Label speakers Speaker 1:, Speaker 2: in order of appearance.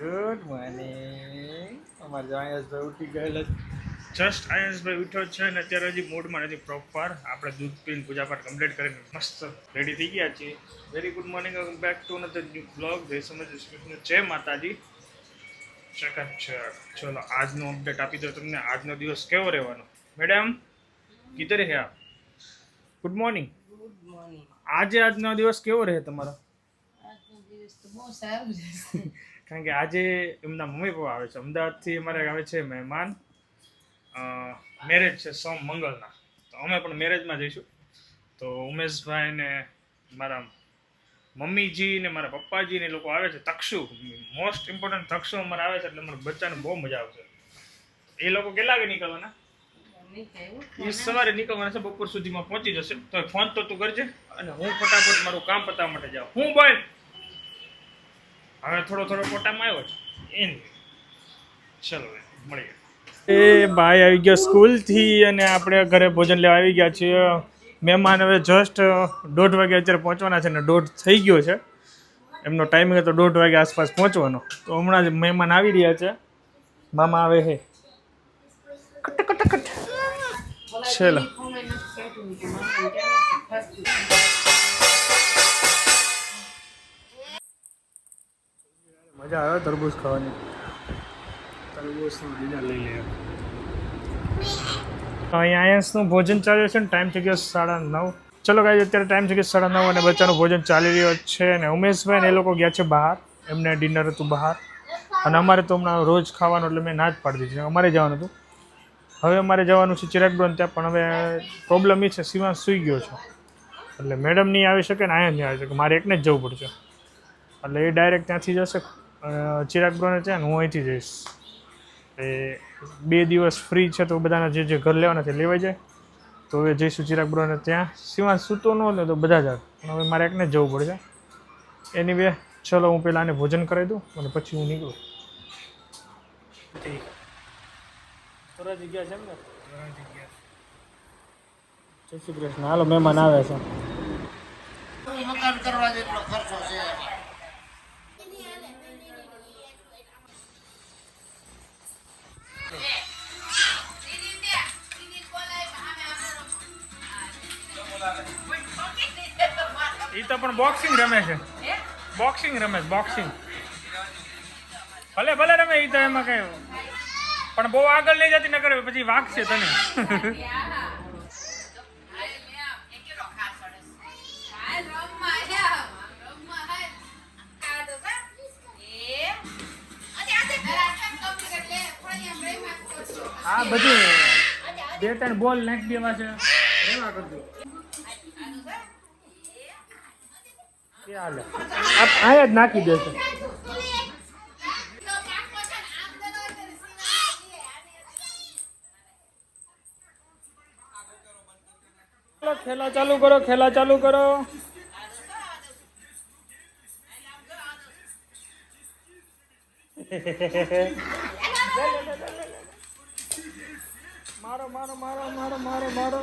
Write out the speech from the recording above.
Speaker 1: Good morning. અમારે જો આયસભાઈ ઉઠી ગયેલા. જસ્ટ આયસભાઈ ઉઠ્યો છે ને અત્યારે હજી મૂડમાં નથી પ્રોપર. આપણે દૂધ પીને પૂજાપાઠ કમ્પ્લીટ કરીને મસ્ત રેડી થઈ ગયા છીએ. Very good morning, back to another new blog. જય સમજ જય માતાજી. ચલો આજનો અપડેટ આપી દો તમને. આજનો દિવસ કેવો રહેવાનો? મેડમ કિધર હે આપ? Good morning. આજનો દિવસ કેવો રહે તમારો? કારણ કે આજે એમના મમ્મી પપ્પા આવે છે અમદાવાદથી. અમારે આવે છે મહેમાન. મેરેજ છે સોમ મંગળના, તો અમે પણ મેરેજમાં જઈશું. તો ઉમેશભાઈ ને મારા મમ્મીજી ને મારા પપ્પાજી ને લોકો આવે છે. તક્ષુ, મોસ્ટ ઇમ્પોર્ટન્ટ તક્ષુ અમારે આવે છે, એટલે અમારા બચ્ચાને બહુ મજા આવશે. એ લોકો કેટલા વાગે નીકળવાના? એ સવારે નીકળવાના છે, બપોર સુધીમાં પહોંચી જશે. તો ફોન તો તું કરજે અને હું ફટાફટ મારું કામ પતાવવા માટે જાઉં. હું બોલ હવે થોડો ફોટામાં આવ્યો છે એની. ચલો મળીએ. એ ભાઈ આવી ગયો સ્કૂલથી અને આપણે ઘરે ભોજન લેવા આવી ગયા છીએ. મહેમાન હવે જસ્ટ 1:30 વાગે અત્યારે પહોંચવાના છે ને 1:30 થઈ ગયો છે. એમનો ટાઈમિંગ હતો 1:30 વાગે આસપાસ પહોંચવાનો. તો હમણાં જ મહેમાન આવી રહ્યા છે. મામા આવે છે. કટ. ચલો મજા આવે તરબૂચ ખાવાની. તરબૂચનું ડિનર લઈ લે. અહીંયા આયન્સનું ભોજન ચાલે છે ને ટાઈમ થઈ ગયો 9:30. ચલો ગાઈસ, અત્યારે ટાઈમ થઈ ગયો 9:30 અને બચ્ચાનું ભોજન ચાલી રહ્યો છે. અને ઉમેશભાઈ ને એ લોકો ગયા છે બહાર. એમને ડિનર હતું બહાર અને અમારે તો હમણાં રોજ ખાવાનું, એટલે મેં ના જ પાડી દીધી. અમારે જવાનું હતું. હવે અમારે જવાનું છે ચિરાગ બ્રોન ત્યાં, પણ હવે પ્રોબ્લેમ એ છે શિવાંશ સૂઈ ગયો છે, એટલે મેડમ નહીં આવી શકે ને આયન નહીં આવી શકે. મારે એકને જ જવું પડશે. એટલે એ ડાયરેક્ટ ત્યાંથી જશે ચિરાગ બ્રોને ત્યાં, હું અહીંથી જઈશ. એ 2 દિવસ ફ્રી છે, તો બધાના જે ઘર લેવાના છે લેવાઈ જાય. તો હવે જઈશું ચિરાગ બ્રોને ત્યાં. સિવાંશ સૂતો ન હોય તો બધા જ પણ હવે મારે એકને જ જવું પડશે. એની બે ચલો હું પહેલાં આને ભોજન કરાવી દઉં અને પછી હું નીકળું. થોડા જગ્યા છે ને? જય શ્રી કૃષ્ણ. હાલો, મહેમાન આવે છે. એ તો પણ બોક્સિંગ રમે છે. બોક્સિંગ રમે છે, બોક્સિંગ. ભલે રમે એ તો, એમાં કઈ પણ બહુ આગળ લઈ જતી ન કરે, પછી વાગશે તને. આ બધું 2-3 બોલ નાખી દેવા છે. રેવા કરજો. આયા જ નાખી દેશે. ખેલા ચાલુ કરો. મારો.